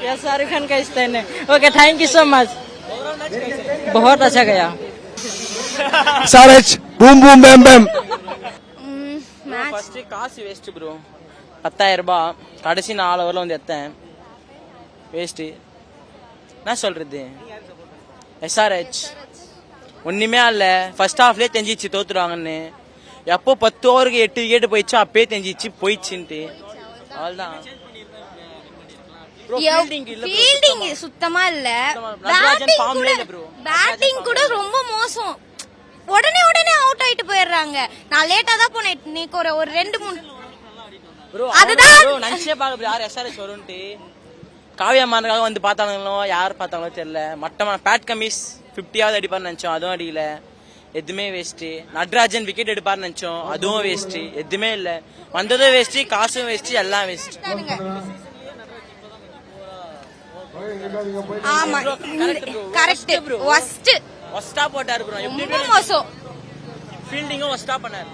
या शाहरुख खान का स्टैंड है। Okay, thank you so much. बहुत अच्छा गया। SRH boom boom bam bam. First காசு வேஸ்ட் ப்ரோ. 10,000 ரூபாய் கடைசி 4 ஓவர்ல வந்து எத்தேன் வேஸ்ட். என்ன சொல்றது, SRH ஒண்ணுமே இல்ல. ஃபர்ஸ்ட் ஹாஃப்லயே தெரிஞ்சிச்சு தோத்துருவாங்கன்னு. எப்போ 10 ஓவருக்கு 8 விக்கெட் போயிடுச்சு அப்பயே தெரிஞ்சிச்சு போயிடுச்சுன்ட்டு. அவ்வளவுதான். ஃபீல்டிங் சுத்தமா இல்ல. பேட்டிங் கூட ரொம்ப மோசம். உடனே அவுட் ஆயிட்டு போயிடுறாங்க. நான் லேட்டா தான் போனேன். நீக்கு ஒரு 2-3 அதுதான் நினைச்சே பாக்க யார் SRH வரும்ட்டு. காவியா மாறனுக்காக வந்து பார்த்தாங்களோ யார் பார்த்தாங்களோ தெரியல. மட்டமா பேட் கமிஸ் 50ஆவது அடிப்பார்னு நினைச்சோம், அதுவும் அடிக்கல. எதுவுமே வேஸ்ட். நடராஜன் விக்கெட் எடுப்பார்னு நினைச்சோம், அதுவும் வேஸ்ட். எதுவுமே இல்ல. வந்ததும் வேஸ்ட், காசும் வேஸ்ட், எல்லாம் வேஸ்ட். ஆமா கரெக்ட். ஒஸ்டா போட்டாரு ப்ரோ. ரொம்ப மோசம். ஃபீல்டிங்கும் ஒஸ்டா பண்ணாரு.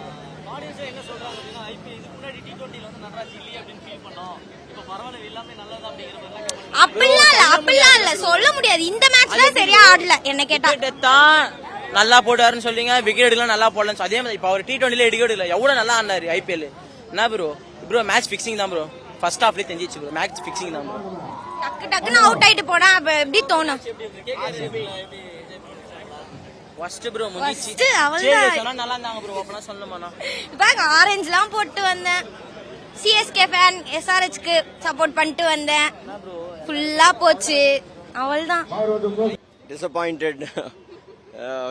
அப்படிலாம் இல்ல சொல்ல முடியாது. இந்த மேட்ச்ல சரியா ஆடல என்ன கேட்டா. நல்லா போட்டாருன்னு சொல்றீங்க, விக்கெட் எடுக்கலாம் நல்லா போடலன்னு. அதே மாதிரி இப்ப அவர் T20ல விக்கெட் எடுக்கல, எவ்வளவு நல்லா ஆடினாரு IPL. என்ன ப்ரோ மேட்ச் ஃபிக்ஸிங் தான் ப்ரோ. ஃபர்ஸ்ட் ஹாஃப்லயே தெரிஞ்சிச்சு ப்ரோ, மேட்ச் ஃபிக்ஸிங் தான் ப்ரோ. டக்குன்னு அவுட் ஆயிட்டு போனா எப்படி தோணும். ஃபர்ஸ்ட் ப்ரோ முடிஞ்சிச்சு. சொன்னா நல்லா இருந்தாங்க ப்ரோ. அப்பனா சொல்லணுமானா பாங்க ஆரஞ்சுலாம் போட்டு வந்தேன். CSK ஃபேன் SRH க்கு சப்போர்ட் பண்ணிட்டு வந்தேன். ஃபுல்லா போச்சு. அவ்வளவுதான். Disappointed.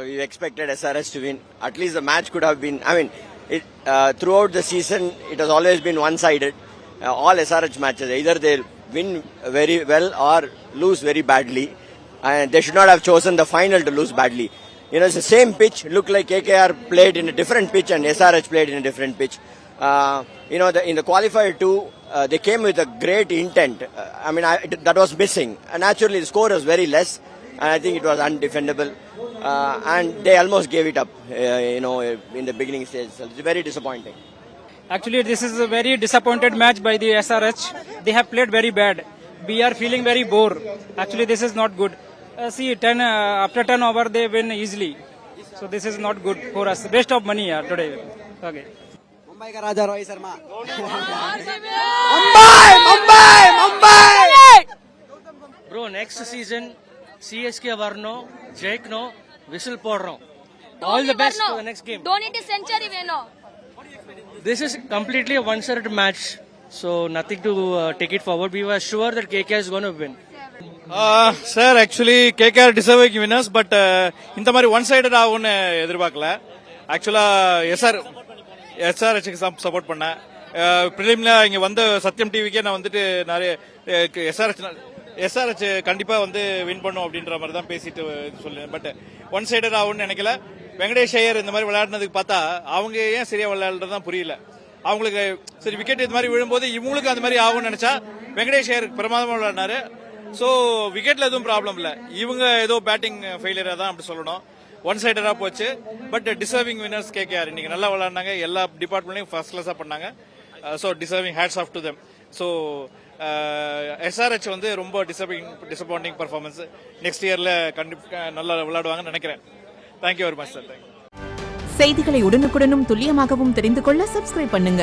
We expected SRH to win. At least the match could have been. I mean, throughout the season, it has always been one-sided. All SRH matches, either they win very well or lose very badly. And they should not have chosen the final to lose badly. You know, it's the same pitch. Look like KKR played in a different pitch and SRH played in a different pitch. You know, in the qualifier too, they came with a great intent. I mean, that was missing. And naturally, the score was very less. And I think it was undefendable. And they almost gave it up, you know, in the beginning stage. So it's very disappointing. Actually, this is a very disappointed match by the SRH. They have played very bad. We are feeling very bored. Actually, this is not good. See, after 10 over, they win easily. So this is not good for us. Waste of money today. Okay. Mumbai ka Raja Rohit Sharma. Mumbai. Bro, next season CSK வரணும், ஜெயிக்கணும், whistle போடுறோம். All the best for the next game. டோனிட்டு century வேணும். This is completely a one-sided match, so nothing to take it forward. We were sure that KKR is going to win. Sir, actually KKR deserving winners, but இந்த மாதிரி one-sided ஆகும்னு எதிர்பார்க்கல. ஆக்சுவலா SRH support பண்ணேன். பிரிலிம்ல இங்க வந்து சத்யம் டிவிக்கே நான் வந்துட்டு நிறைய SRH கண்டிப்பா வந்து வின் பண்ணும் அப்படின்ற மாதிரி தான் பேசிட்டு சொல்லுவேன். பட் ஒன்-சைடட் ஆகும்னு நினைக்கல. வெங்கடேஷ் ஐயர் இந்த மாதிரி விளையாடுனதுக்கு பார்த்தா அவங்க ஏன் சரியா விளையாடுறதுதான் புரியல. அவங்களுக்கு சரி விக்கெட் இது மாதிரி விழும்போது இவங்களுக்கு அந்த மாதிரி ஆகும்னு நினைச்சா வெங்கடேஷ் ஐயர் பிரமாதமா விளையாடினாரு. சோ விக்கெட்ல எதுவும் ப்ராப்ளம் இல்ல. இவங்க ஏதோ பேட்டிங் ஃபெயிலியரா தான் அப்படி சொல்லணும். ஒன்-சைடடா போச்சு. But deserving winners KKR. இன்னைக்கு நல்லா விளையாடினாங்க. எல்லா டிபார்ட்மெண்ட்லயும் ஃபர்ஸ்ட் கிளாஸா பண்ணாங்க. So deserving hats off to them. So SRH வந்து ரொம்ப டிசப்பாயிண்டிங் பர்ஃபார்மன்ஸ். நெக்ஸ்ட் இயர்ல கண்டிப்பா நல்லா விளையாடுவாங்கன்னு நினைக்கிறேன். Thank you very much sir. செய்திகளை உடனுக்குடனும் துல்லியமாகவும் தெரிந்து கொள்ள சப்ஸ்கிரைப் பண்ணுங்க.